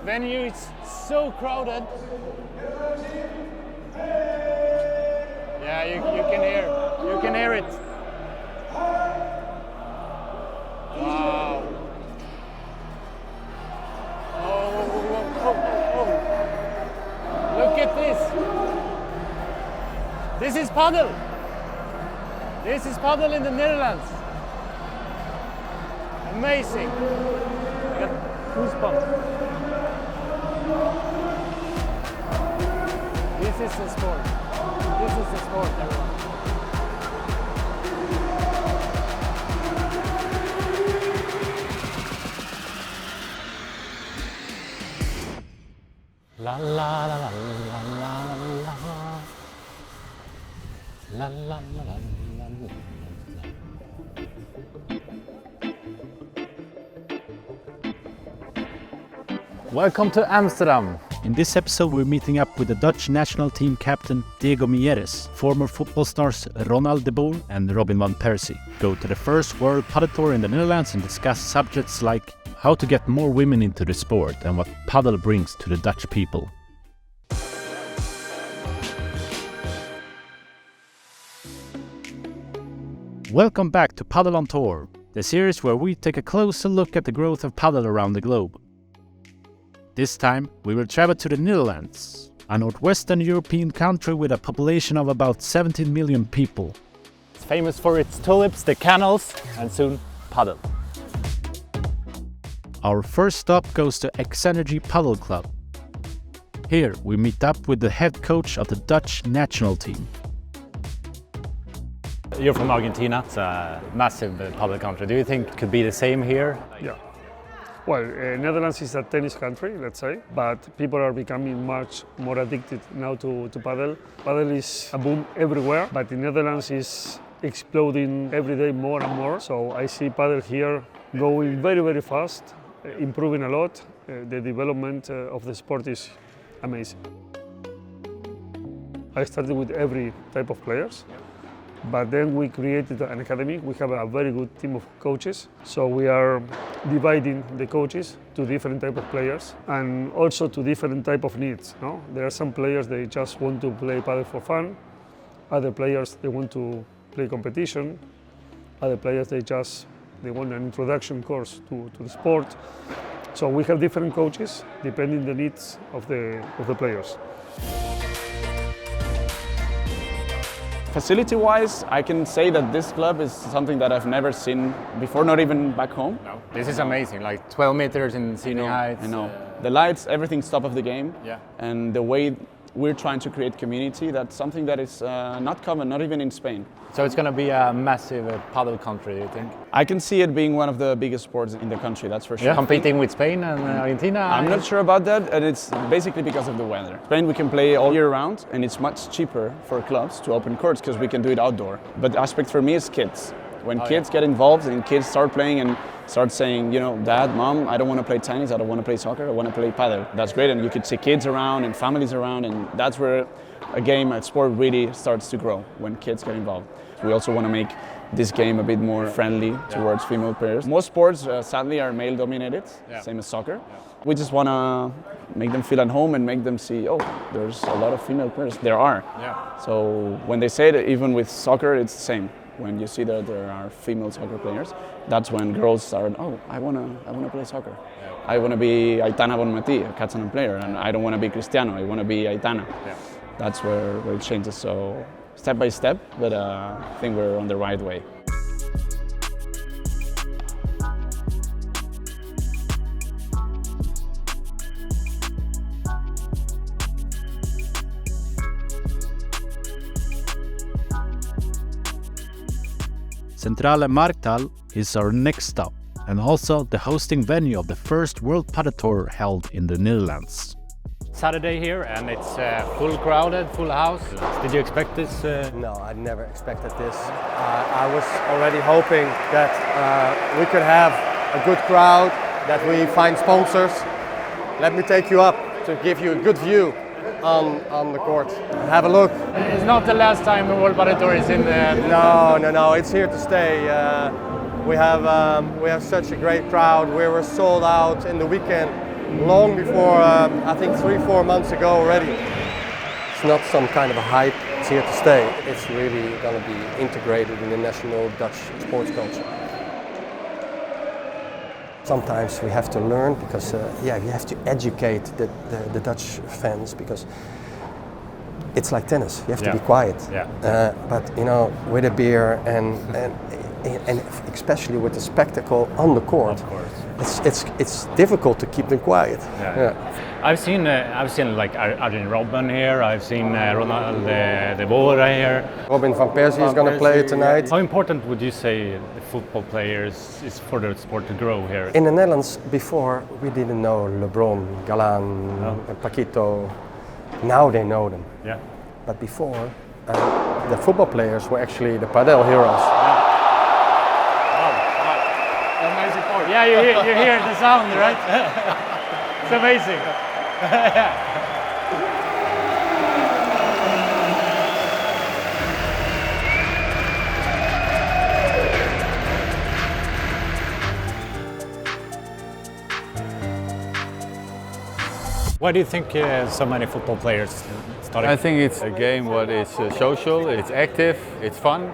venue is so crowded. Yeah, you can hear it. Wow. Oh. Look at this. This is Padel. This is Padel in the Netherlands. Amazing. I got goosebumps. This is the sport. This is the sport, everyone. La la la la la la la la la la la. Welcome to Amsterdam. In this episode, we're meeting up with the Dutch national team captain Diego Mieres, former football stars Ronald de Boer and Robin van Persie. Go to the first World Padel Tour in the Netherlands and discuss subjects like how to get more women into the sport and what padel brings to the Dutch people. Welcome back to Padel on Tour, the series where we take a closer look at the growth of padel around the globe. This time, we will travel to the Netherlands, a northwestern European country with a population of about 17 million people. It's famous for its tulips, the canals, and soon padel. Our first stop goes to X-Energy Padel Club. Here, we meet up with the head coach of the Dutch national team. You're from Argentina. It's a massive padel country. Do you think it could be the same here? Yeah. Well, Netherlands is a tennis country, let's say, but people are becoming much more addicted now to padel. Padel is a boom everywhere, but in Netherlands is exploding every day more and more. So I see padel here going very, very fast, improving a lot. The development of the sport is amazing. I started with every type of players. But then we created an academy. We have a very good team of coaches. So we are dividing the coaches to different type of players and also to different type of needs. No? There are some players, they just want to play padel for fun. Other players, they want to play competition. Other players, they want an introduction course to the sport. So we have different coaches depending on the needs of the players. Facility-wise, I can say that this club is something that I've never seen before, not even back home. No. This is amazing, like 12 meters in ceiling height. I know. The lights, everything's top of the game. Yeah. And the way we're trying to create community, that's something that is not common, not even in Spain. So it's going to be a massive padel country, do you think? I can see it being one of the biggest sports in the country, that's for sure. Yeah. Competing with Spain and Argentina? I'm not sure about that, and it's basically because of the weather. Spain we can play all year round, and it's much cheaper for clubs to open courts because we can do it outdoor. But the aspect for me is kids. When kids get involved and kids start playing and start saying, you know, Dad, Mom, I don't want to play tennis, I don't want to play soccer, I want to play padel. That's great, and you could see kids around and families around, and that's where a sport really starts to grow, when kids get involved. We also want to make this game a bit more friendly towards female players. Most sports, sadly, are male-dominated, same as soccer. We just want to make them feel at home and make them see, oh, there's a lot of female players. There are. So when they say it, even with soccer, it's the same. When you see that there are female soccer players, that's when girls start, oh, I wanna play soccer. I want to be Aitana Bonmatí, a Catalan player, and I don't want to be Cristiano, I want to be Aitana. That's where it changes, so step by step, but I think we're on the right way. Centrale Marktal is our next stop, and also the hosting venue of the first World Padel Tour held in the Netherlands. Saturday here and it's full crowded, full house. Did you expect this? No, I never expected this. I was already hoping that we could have a good crowd, that we find sponsors. Let me take you up to give you a good view on the court. Have a look. It's not the last time the World Padel Tour is in the... No, it's here to stay. We have such a great crowd. We were sold out in the weekend long before, I think 3-4 months ago already. It's not some kind of a hype, it's here to stay. It's really going to be integrated in the national Dutch sports culture. Sometimes we have to learn because, you have to educate the Dutch fans because it's like tennis. You have to be quiet. Yeah. But with a beer and especially with the spectacle on the court, Of course. it's difficult to keep them quiet. Yeah. I've seen like Arjen Robben here. I've seen Ronald the Boer here. Robin van Persie is going to play tonight. How important would you say the football players is for the sport to grow here? In the Netherlands, before we didn't know LeBron, Galan, and Paquito. Now they know them. Yeah. But before, the football players were actually the Padel heroes. Amazing sport. Yeah, you hear the sound, right? It's amazing. Why do you think so many football players starting? I think it's a game what is social, it's active, it's fun,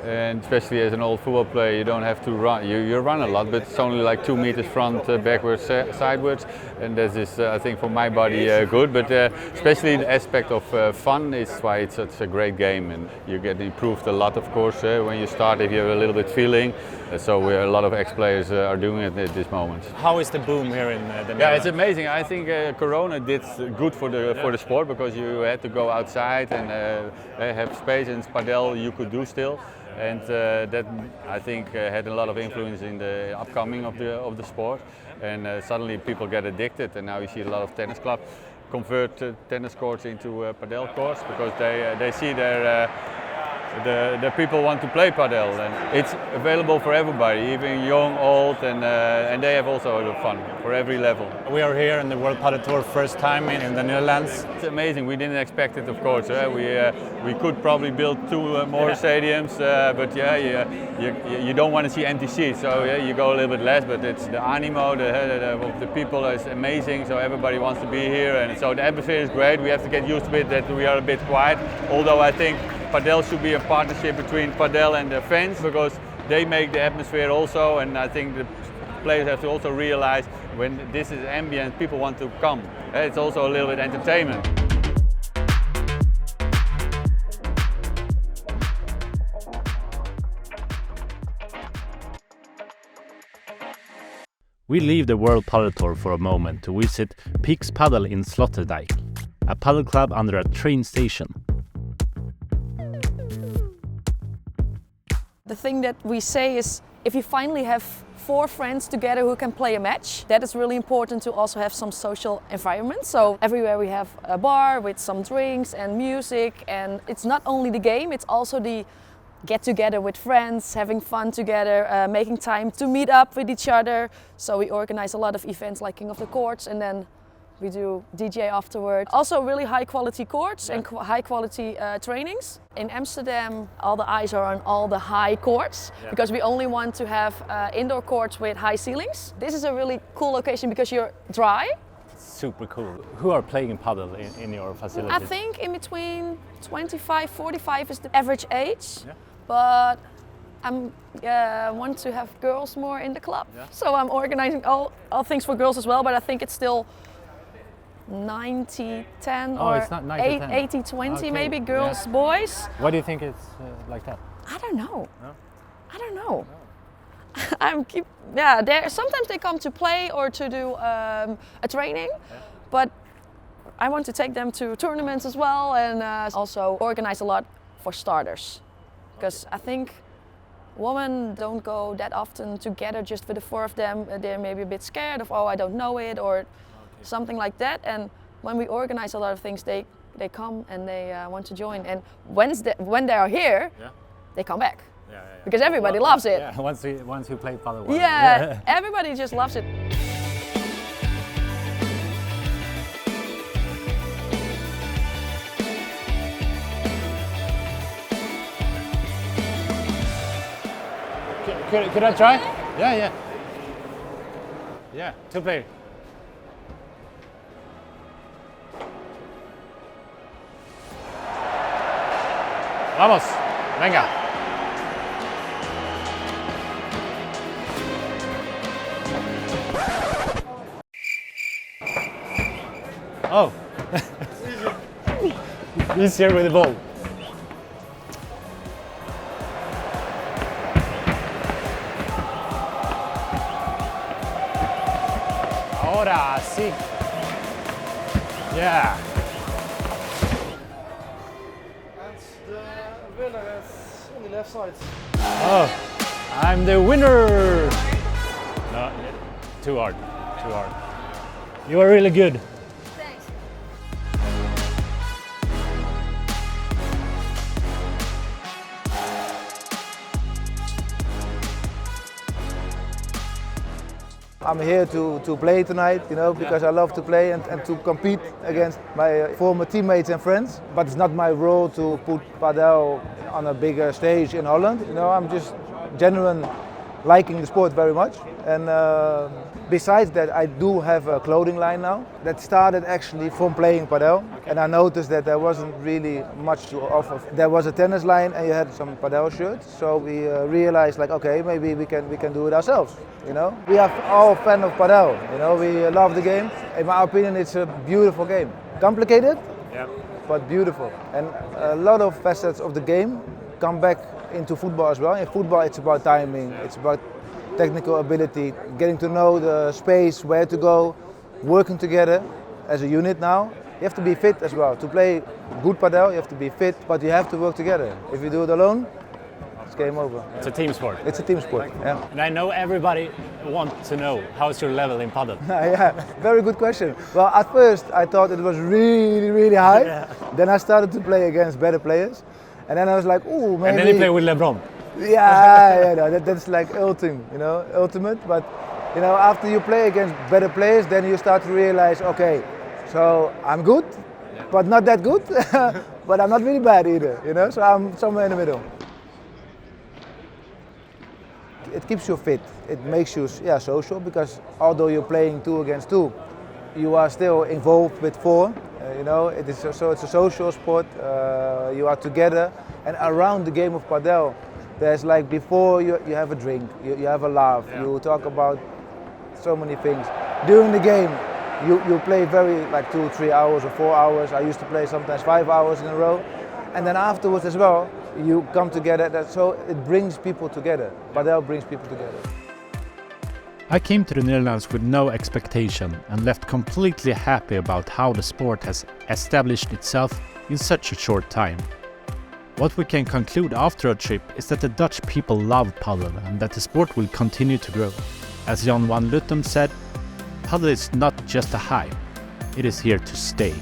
and especially as an old football player you don't have to run. You run a lot, but it's only like 2 meters front, backwards, sideways, and that is I think for my body good, but especially the aspect of fun is why it's such a great game, and you get improved a lot of course when you start if you have a little bit feeling. So a lot of ex-players are doing it at this moment. How is the boom here in the Netherlands? Yeah, it's amazing. I think Corona did good for the sport because you had to go outside and have space, and Padel you could do still, and that I think had a lot of influence in the upcoming of the sport. And suddenly people get addicted, and now you see a lot of tennis clubs convert tennis courts into Padel courts because they see the people want to play Padel, and it's available for everybody, even young, old, and they have also the fun for every level. We are here in the World Padel Tour first time in the Netherlands. It's amazing. We didn't expect it, of course. We could probably build 2 more stadiums, but you don't want to see empty seats, so you go a little bit less. But it's the animo of the people is amazing, so everybody wants to be here, and so the atmosphere is great. We have to get used to it that we are a bit quiet, although I think Padel should be a partnership between Padel and the fans because they make the atmosphere also, and I think the players have to also realize when this is ambient, people want to come. It's also a little bit entertainment. We leave the World Padel Tour for a moment to visit Pix Padel in Sloterdijk, a padel club under a train station. The thing that we say is if you finally have 4 friends together who can play a match, that is really important to also have some social environment. So everywhere we have a bar with some drinks and music, and it's not only the game, it's also the get together with friends, having fun together, making time to meet up with each other. So we organize a lot of events like King of the Courts, and then we do DJ afterward. Also really high quality courts and high quality trainings. In Amsterdam, all the eyes are on all the high courts because we only want to have indoor courts with high ceilings. This is a really cool location because you're dry. Super cool. Who are playing in padel in your facility? I think in between 25, 45 is the average age, but I want to have girls more in the club. So I'm organizing all things for girls as well, but I think it's still 90-10 or it's not 90-10. 80-20 maybe, girls, boys. Why do you think it's like that? I don't know. No? I don't know. Sometimes they come to play or to do a training, but I want to take them to tournaments as well, and also organize a lot for starters. Because I think women don't go that often together just with the 4 of them. They're maybe a bit scared of, I don't know it, or something like that. And when we organize a lot of things, they come and they want to join. And when they are here, they come back. Because everybody loves it. Yeah, once you play padel. Everybody just loves it. Could I try? Yeah. 2 player. Vamos. Venga. Oh. Easier with the ball. Ahora sí. Yeah. And the winner is on the left side. Oh, I'm the winner. No, too hard. Too hard. You are really good. Thanks. I'm here to play tonight, you know, because I love to play and to compete against my former teammates and friends. But it's not my role to put padel on a bigger stage in Holland. You know, I'm just genuine liking the sport very much. And besides that, I do have a clothing line now that started actually from playing padel. And I noticed that there wasn't really much to offer. There was a tennis line and you had some padel shirts. So we realized, like, okay, maybe we can do it ourselves. You know, we are all fan of padel. You know, we love the game. In my opinion, it's a beautiful game. Complicated, Yeah. but beautiful. And a lot of facets of the game come back into football as well. In football, it's about timing, it's about technical ability, getting to know the space, where to go, working together as a unit now. You have to be fit as well. To play good padel, you have to be fit, but you have to work together. If you do it alone, it's game over. It's a team sport. It's a team sport, yeah. And I know everybody wants to know, how's your level in padel? Yeah, very good question. Well, at first I thought it was really, really high. Yeah. Then I started to play against better players. And then I was like, ooh, maybe... And then you play with LeBron. Yeah, no, that's like ultimate. But, you know, after you play against better players, then you start to realize, okay, so I'm good, but not that good. But I'm not really bad either, you know, so I'm somewhere in the middle. It keeps you fit. It makes you social, because although you're playing 2 against 2, you are still involved with 4. You know, it's a social sport. You are together, and around the game of padel, there's like before you have a drink, you have a laugh, you talk about so many things. During the game, you play very like 2 or 3 hours or 4 hours. I used to play sometimes 5 hours in a row, and then afterwards as well, you come together. So it brings people together. Padel brings people together. I came to the Netherlands with no expectation and left completely happy about how the sport has established itself in such a short time. What we can conclude after a trip is that the Dutch people love padel and that the sport will continue to grow. As Jan van Lutum said, padel is not just a hype, it is here to stay.